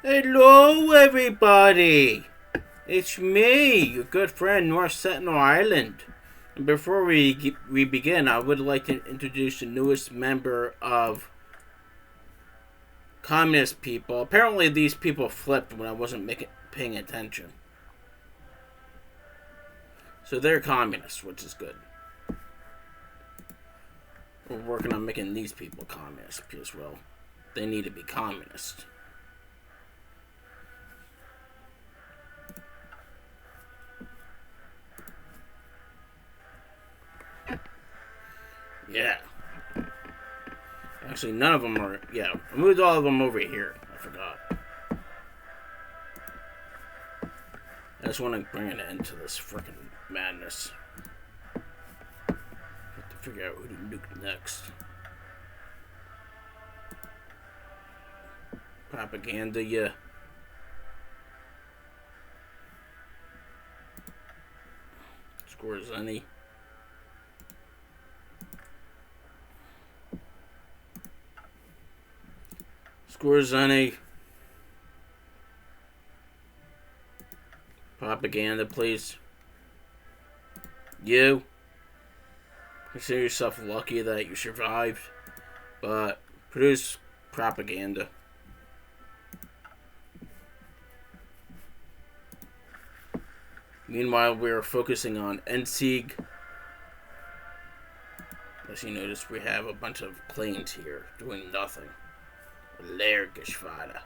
Hello, everybody! It's me, your good friend, North Sentinel Island. And before we begin, I would like to introduce the newest member of Communist People. Apparently, these people flipped when I wasn't paying attention. So they're communists, which is good. We're working on making these people communists as well. They need to be communist. Yeah. Actually, none of them are. Yeah, I moved all of them over here. I forgot. I just want to bring an end to this freaking madness. Have to figure out who to nuke next. Propaganda, yeah. Scores any. Scores any. Propaganda, please. You. Consider yourself lucky that you survived. But produce propaganda. Meanwhile, we are focusing on NSIG. As you notice, we have a bunch of planes here doing nothing. Leergeschwader.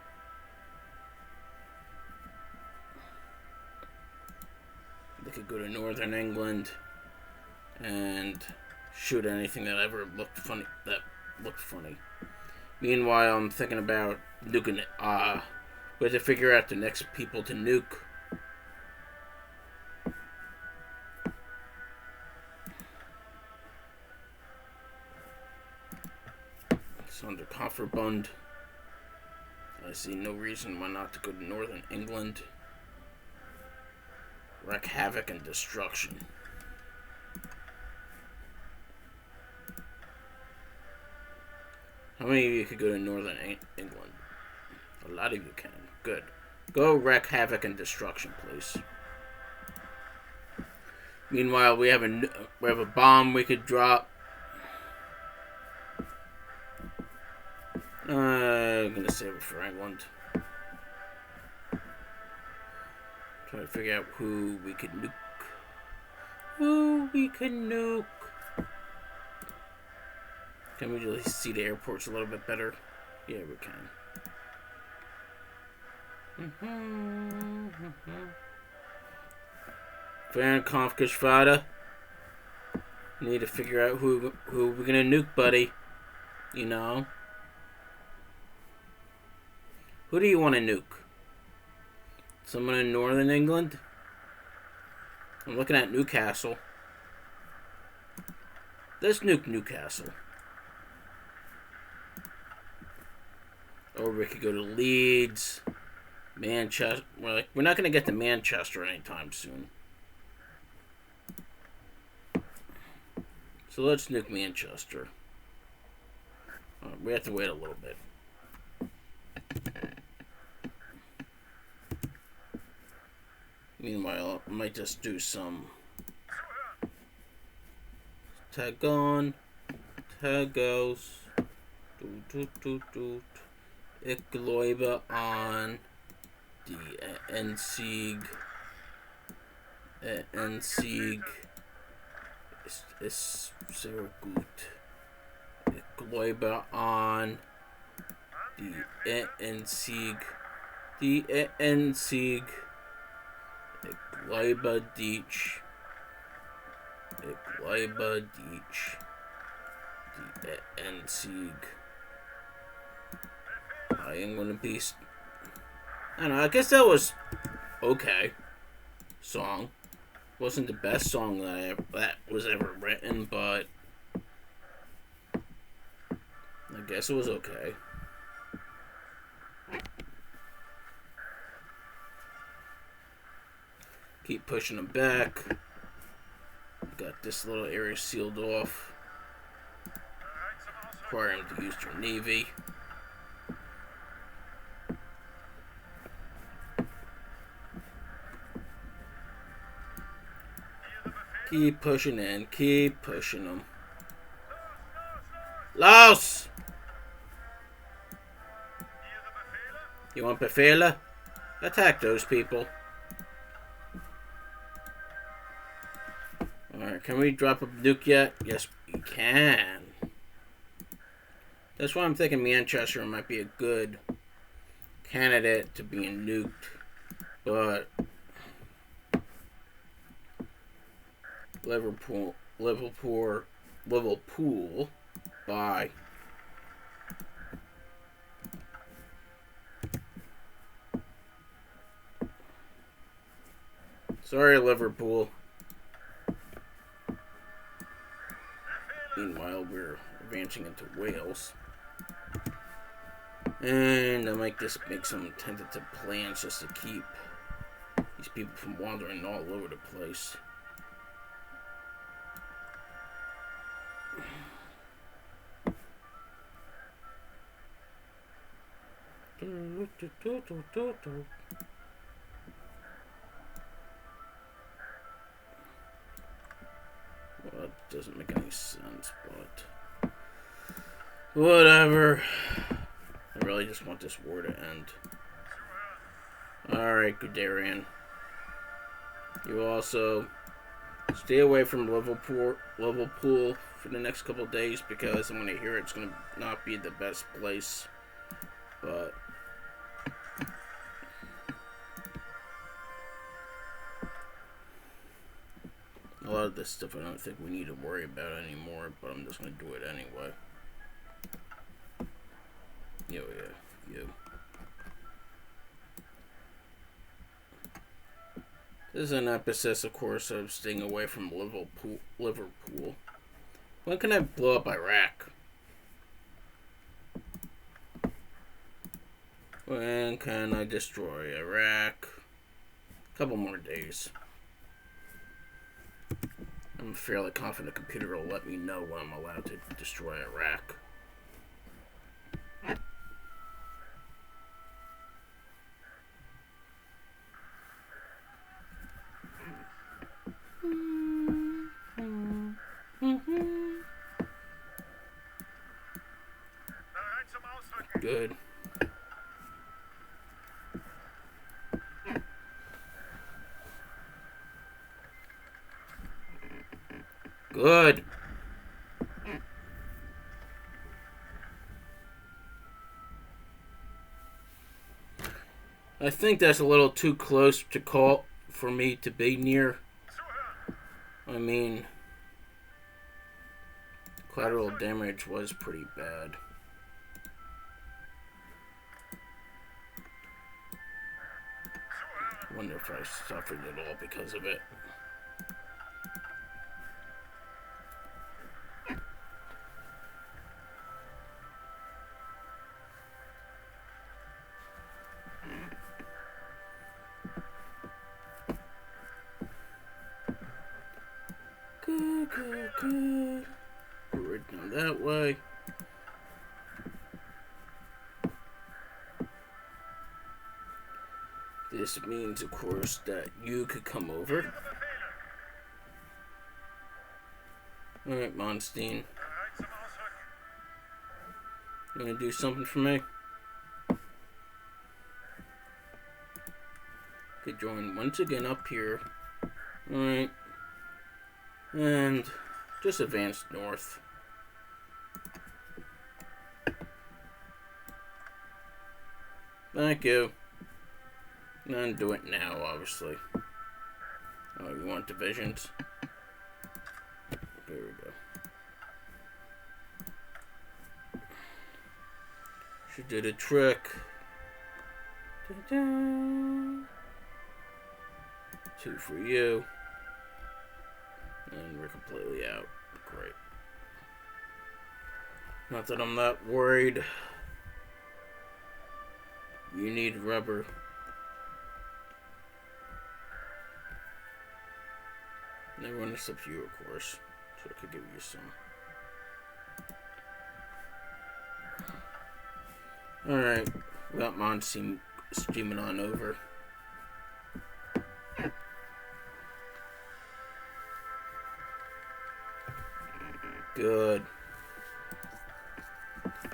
They could go to northern England and shoot anything that ever looked funny. Meanwhile, I'm thinking about nuking it. We have to figure out the next people to nuke. It's under Kofferbund. I see no reason why not to go to northern England. Wreak havoc and destruction. How many of you could go to northern England? A lot of you can. Good. Go wreak havoc and destruction, please. Meanwhile, we have a bomb we could drop. I'm gonna save it for England. Trying to figure out who we could nuke. Can we really see the airports a little bit better? Yeah, we can. Fernkampfgeschwader. Need to figure out who we're gonna nuke, buddy. You know? Who do you want to nuke? Someone in northern England? I'm looking at Newcastle. Let's nuke Newcastle. Or we could go to Leeds, Manchester. We're not going to get to Manchester anytime soon. So let's nuke Manchester. We have to wait a little bit. Meanwhile, I might just do some tag on, tag goes, Ik glaube an die NSIG ist sehr gut. Ich glaube an die NSIG. Ich glaube dich. Die NSIG. I am gonna be. I don't know. I guess that was okay. Song wasn't the best song that was ever written, but I guess it was okay. Keep pushing them back. Got this little area sealed off. Require them to use their navy. Keep pushing in. Keep pushing them. Los! You want Befehle? Attack those people. Alright, can we drop a nuke yet? Yes, we can. That's why I'm thinking Manchester might be a good candidate to being nuked. But Liverpool, bye. Sorry, Liverpool. Meanwhile, we're advancing into Wales. And I might just make some tentative plans just to keep these people from wandering all over the place. Well, it doesn't make any sense, but whatever. I really just want this war to end. Alright, Guderian. You also stay away from Liverpool for the next couple of days because I'm going to hear it's going to not be the best place. But a lot of this stuff I don't think we need to worry about anymore, but I'm just going to do it anyway. Yeah. This is an emphasis, of course, of staying away from Liverpool. When can I blow up Iraq? When can I destroy Iraq? A couple more days. I'm fairly confident the computer will let me know when I'm allowed to destroy Iraq. Good. Good. I think that's a little too close to call for me to be near. I mean, collateral damage was pretty bad. I wonder if I suffered at all because of it. Good. Go right down that way. This means, of course, that you could come over. Alright, Monstein. You wanna do something for me? Could join once again up here. Alright. And just advance north. Thank you. And do it now, obviously. Oh, you want divisions? There we go. Should do the trick. Ta-da. 2 for you. And we're completely out. Great. Not that I'm not worried. You need rubber. Everyone except you, of course. So I could give you some. Alright. We got Monsoon steaming on over. Good.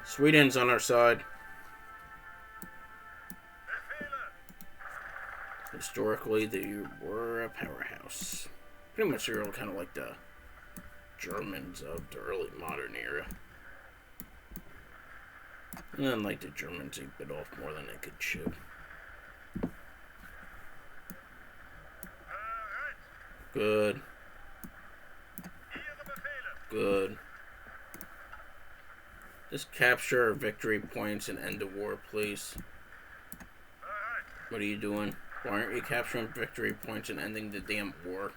Sweden's on our side. Historically, they were a powerhouse. Pretty much they're all kind of like the Germans of the early modern era. And then, like the Germans, they bit off more than they could chew. Good. Good. Just capture our victory points and end the war, please. What are you doing? Why aren't you capturing victory points and ending the damn war?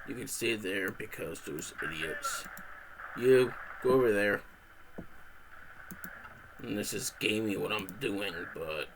You can stay there because those idiots. You, go over there. And this is gamey what I'm doing, but...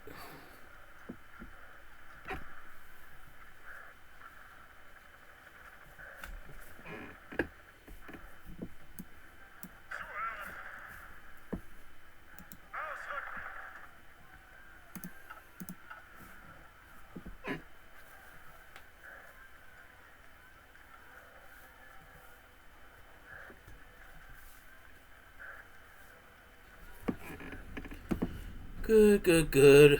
Good, good, good.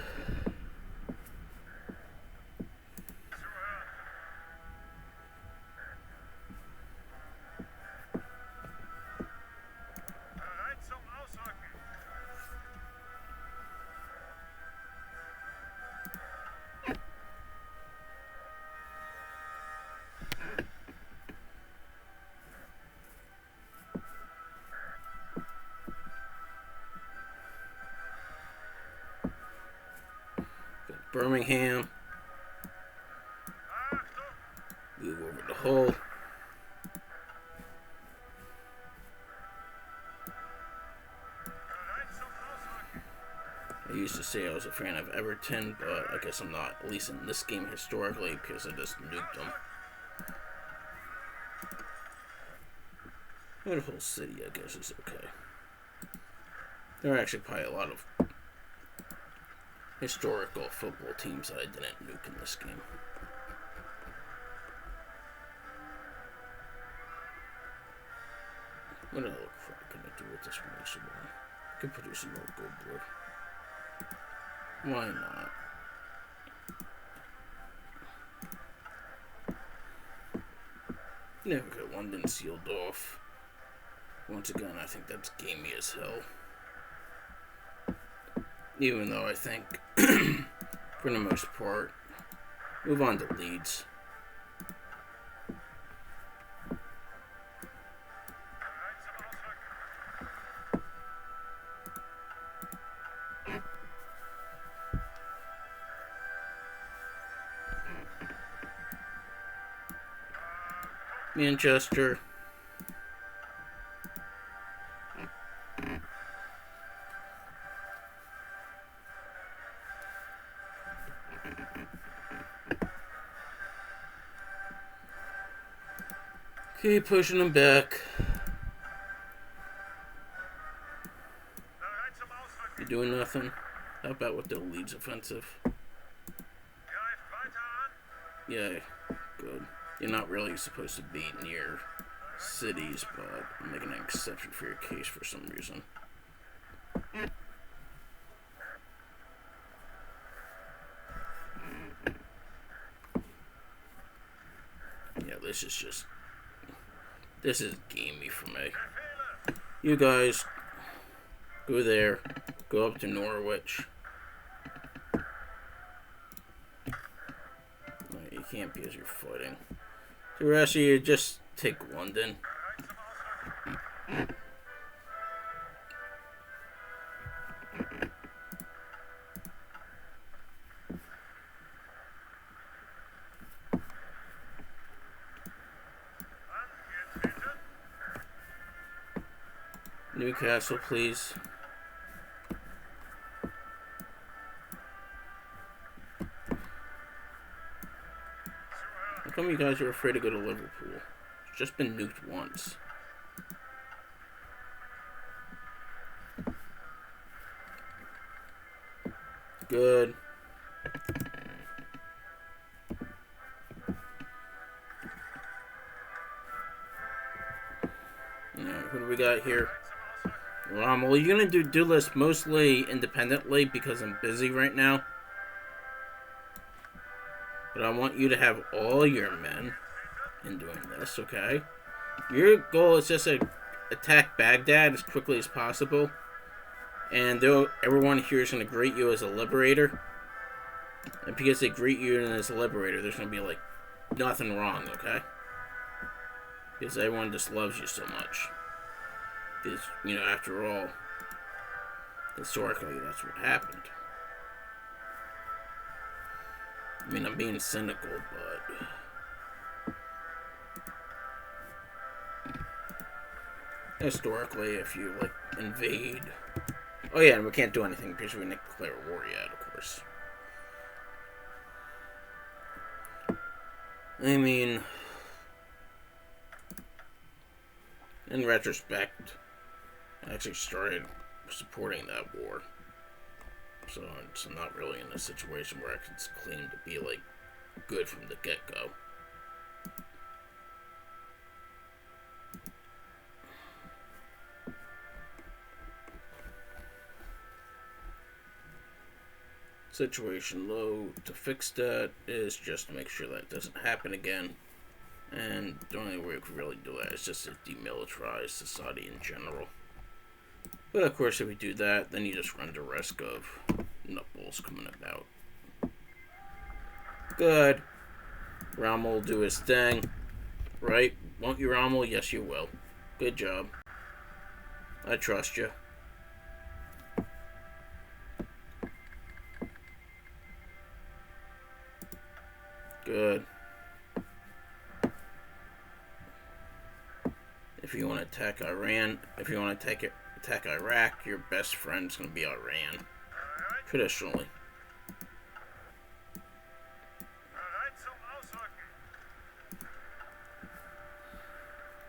Birmingham. Move over the Hull. I used to say I was a fan of Everton, but I guess I'm not, at least in this game historically, because I just nuked them. The whole city, I guess, is okay. There are actually probably a lot of historical football teams that I didn't nuke in this game. What other crap can I do with this producer board? I could produce a more gold board. Why not? Never got London sealed off. Once again, I think that's gamey as hell. Even though I think, for the most part, move on to Leeds. Manchester. Keep pushing them back. You doing nothing? How about with the Leeds offensive? Yeah, good. You're not really supposed to be near cities, but I'm making an exception for your case for some reason. Yeah, this is gamey for me. You guys, go there. Go up to Norwich. No, you can't because you're fighting. The rest of you, just take London. Newcastle, please. come you guys are afraid to go to Liverpool? It's just been nuked once. Good. Alright, what do we got here? Well, you're gonna do this mostly independently because I'm busy right now. But I want you to have all your men in doing this, okay? Your goal is just to attack Baghdad as quickly as possible. And though everyone here is going to greet you as a liberator, and because they greet you as a liberator, there's going to be, like, nothing wrong, okay? Because everyone just loves you so much. Because, you know, after all, historically, that's what happened. I mean, I'm being cynical, but historically, if you, like, invade... Oh, yeah, and we can't do anything because we didn't declare war yet, of course. I mean, in retrospect, I actually started supporting that war. So it's not really in a situation where I can claim to be, like, good from the get-go. Situation low. To fix that is just to make sure that doesn't happen again. And the only way we can really do that is just to demilitarize society in general. But of course, if we do that, then you just run the risk of nutballs coming about. Good. Rommel will do his thing. Right? Won't you, Rommel? Yes, you will. Good job. I trust you. Good. If you want to attack Iran, if you want to attack Iraq, your best friend's going to be Iran. Traditionally.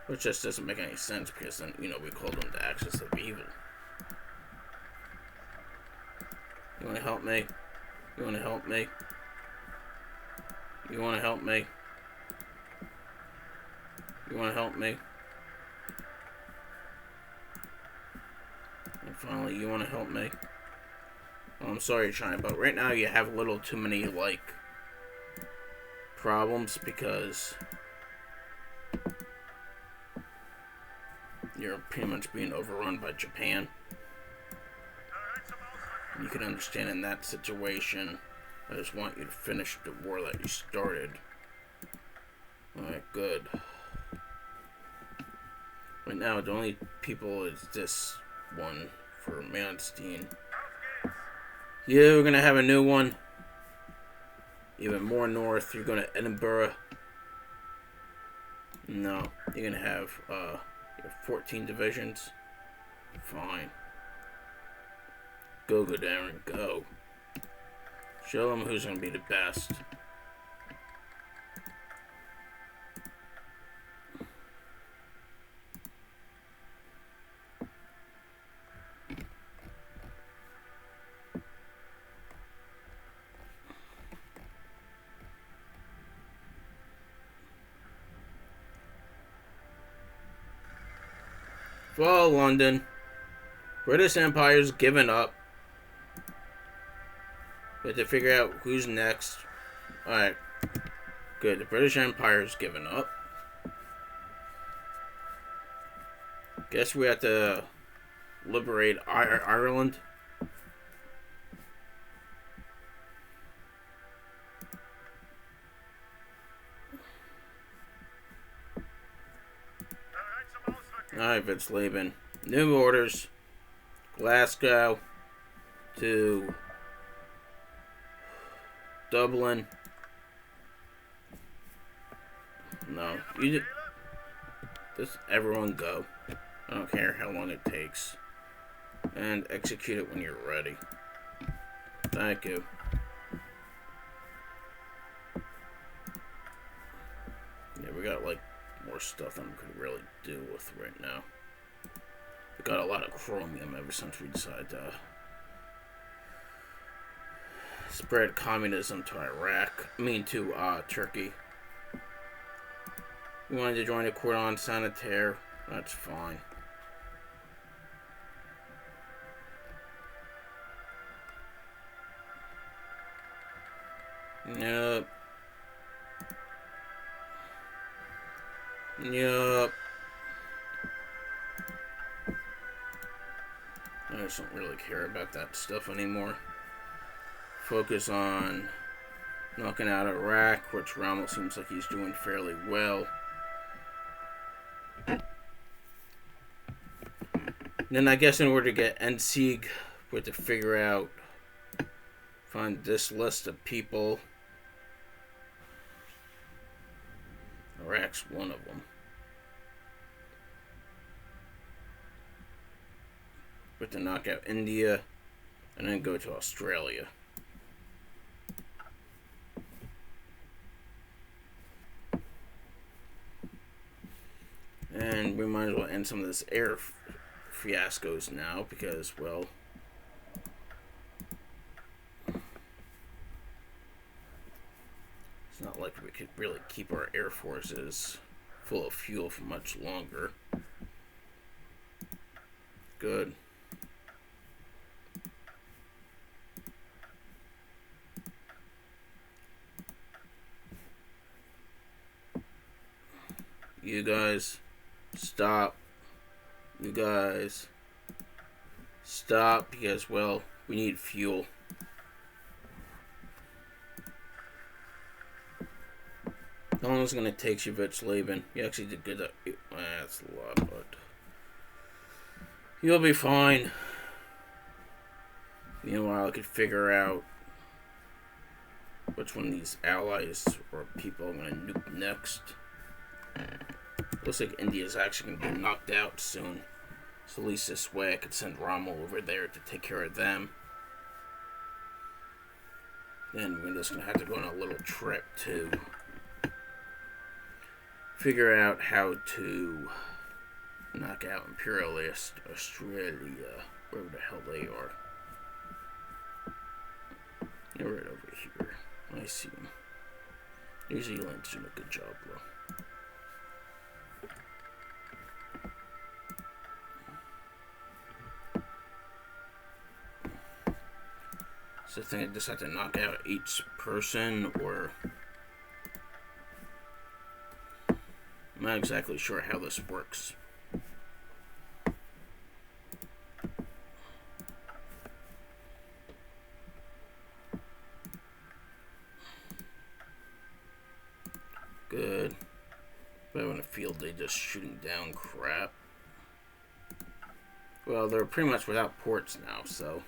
Which just doesn't make any sense because then, you know, we call them the axis of evil. You want to help me? You want to help me? You want to help me? You want to help me? And finally, you want to help me? Well, I'm sorry, China, but right now you have a little too many, like, problems because you're pretty much being overrun by Japan. You can understand in that situation. I just want you to finish the war that you started. Alright, good. Right now, the only people is this one for Manstein. You're gonna have a new one. Even more north, you're going to Edinburgh. No, you're gonna have 14 divisions. Fine. Go down and go. Show them who's gonna be the best. Fall London. British Empire's given up. We have to figure out who's next. Alright. Good. The British Empire's given up. Guess we have to liberate Ireland. Alright, Vince Laban. New orders. Glasgow to Dublin. No, you just everyone go. I don't care how long it takes. And execute it when you're ready. Thank you. we got like more stuff than we could really do with right now. We got a lot of chromium ever since we decided to spread communism to Iraq. I mean to Turkey. We wanted to join the Cordon Sanitaire. That's fine. Yep. Yep. I just don't really care about that stuff anymore. Focus on knocking out Iraq, which Rommel seems like he's doing fairly well. Then I guess in order to get Endsieg, we have to figure out, find this list of people. Iraq's one of them. We have to knock out India and then go to Australia. And we might as well end some of this air fiascos now because, well, it's not like we could really keep our air forces full of fuel for much longer. Good. You guys, stop. You guys, stop because, well, we need fuel. How long is it going to take, Schwitzleben? You actually did good. That's a lot, but you'll be fine. Meanwhile, I could figure out which one of these allies or people I'm going to nuke next. Looks like India's actually going to get knocked out soon. So at least this way I could send Rommel over there to take care of them. Then we're just going to have to go on a little trip to figure out how to knock out Imperialist Australia, wherever the hell they are. They're right over here. I see them. New Zealand's doing a good job, though. So I think I just have to knock out each person, or I'm not exactly sure how this works. Good. But I want to feel they just shooting down crap. Well, they're pretty much without ports now, so.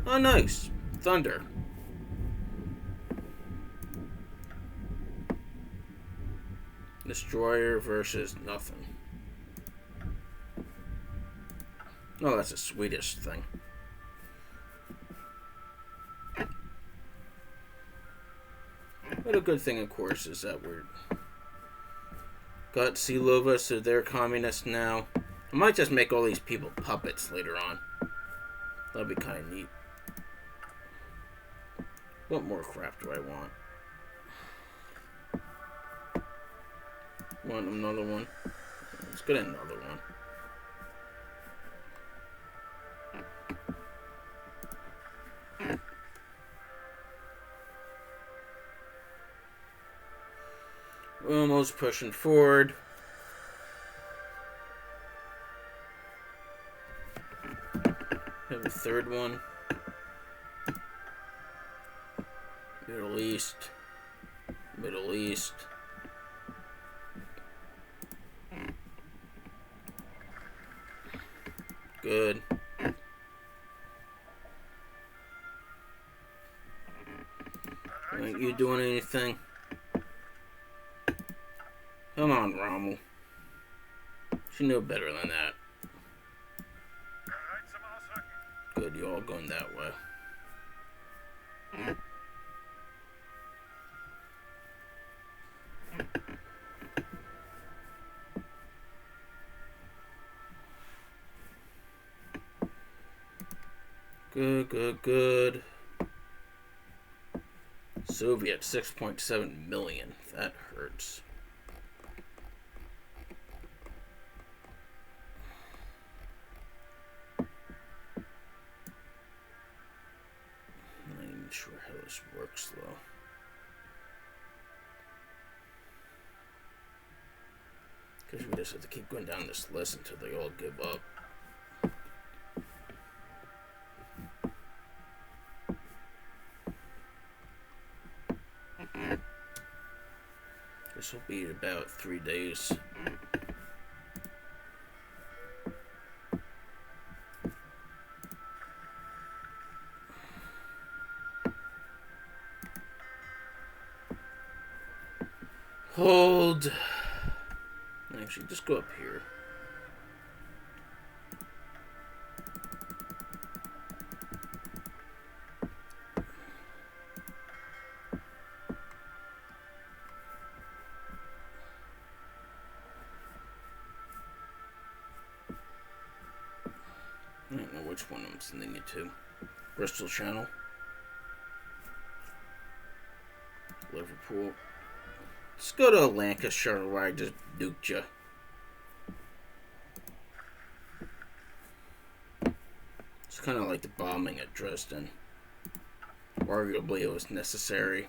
Oh, nice. Thunder. Destroyer versus nothing. Oh, that's a Swedish thing. But a good thing, of course, is that we're got Silova, so they're communist now. I might just make all these people puppets later on. That'd be kind of neat. What more crap do I want? Want another one? Let's get another one. We're almost pushing forward. Have a third one. Middle East. Middle East. Good. Aren't you doing anything? Come on, Rommel. She knew better than that. Good, you all going that way. Good, good, good. Soviet 6.7 million. That hurts. I'm not even sure how this works though. Because we just have to keep going down this list until they all give up. This will be about 3 days. Hold. Actually, just go up here. I don't know which one I'm sending it to. Bristol Channel. Liverpool. Let's go to Lancashire where I just nuked you. It's kind of like the bombing at Dresden. Arguably it was necessary.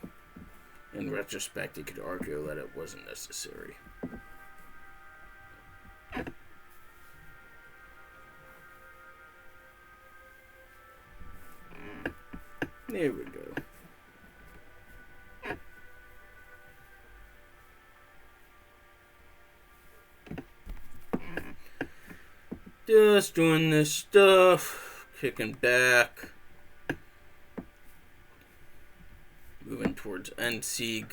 In retrospect, you could argue that it wasn't necessary. There we go. Just doing this stuff, kicking back, moving towards Endsieg.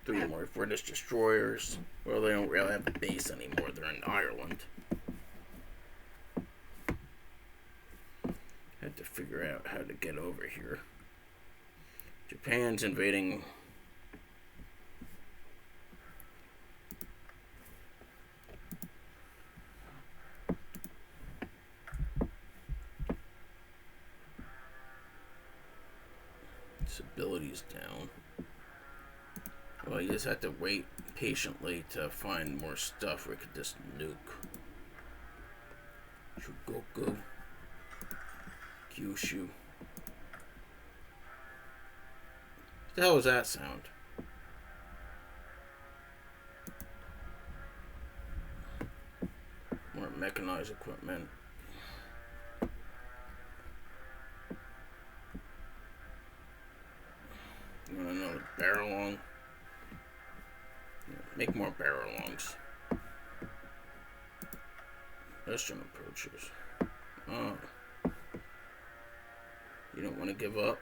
3 more British destroyers. Well, they don't really have a base anymore, they're in Ireland. Had to figure out how to get over here. Japan's invading. Its ability's down. Well, you just have to wait patiently to find more stuff we could just nuke. Chugoku. Kyushu. What the hell was that sound? More mechanized equipment. You want another barrel long? Make more barrel longs. Western approaches. Oh. You don't want to give up?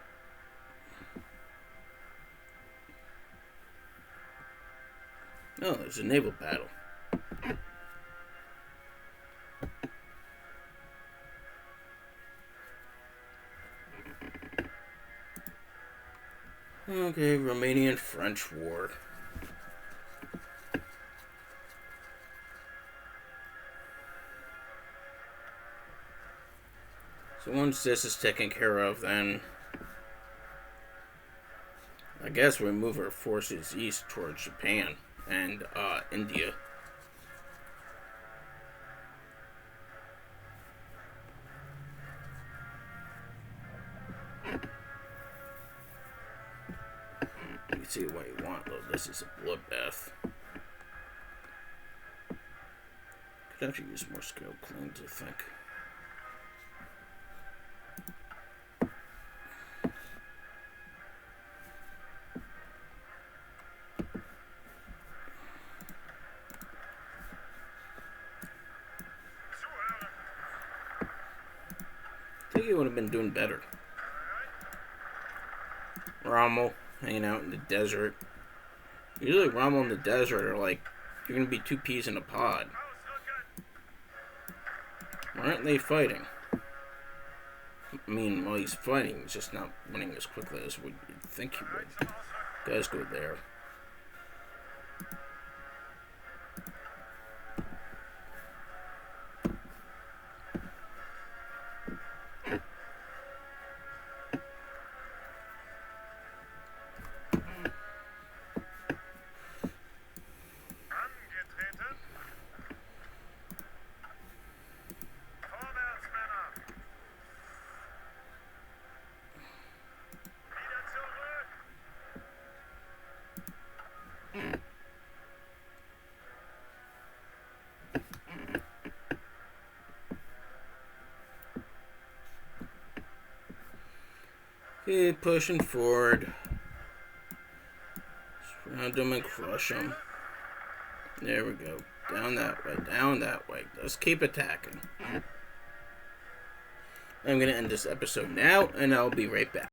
Oh, there's a naval battle. Okay, Romanian-French War. So once this is taken care of, then I guess we move our forces east towards Japan and India. You can see what you want, though. This is a bloodbath. Could actually use more scale planes, I think. I think he would have been doing better. Rommel hanging out in the desert. Usually Rommel in the desert are like, you're going to be 2 peas in a pod. Why aren't they fighting? I mean, while he's fighting, he's just not winning as quickly as you'd think he would. Guys go there. Keep pushing forward. Surround them and crush them. There we go. Down that way. Down that way. Let's keep attacking. I'm going to end this episode now, and I'll be right back.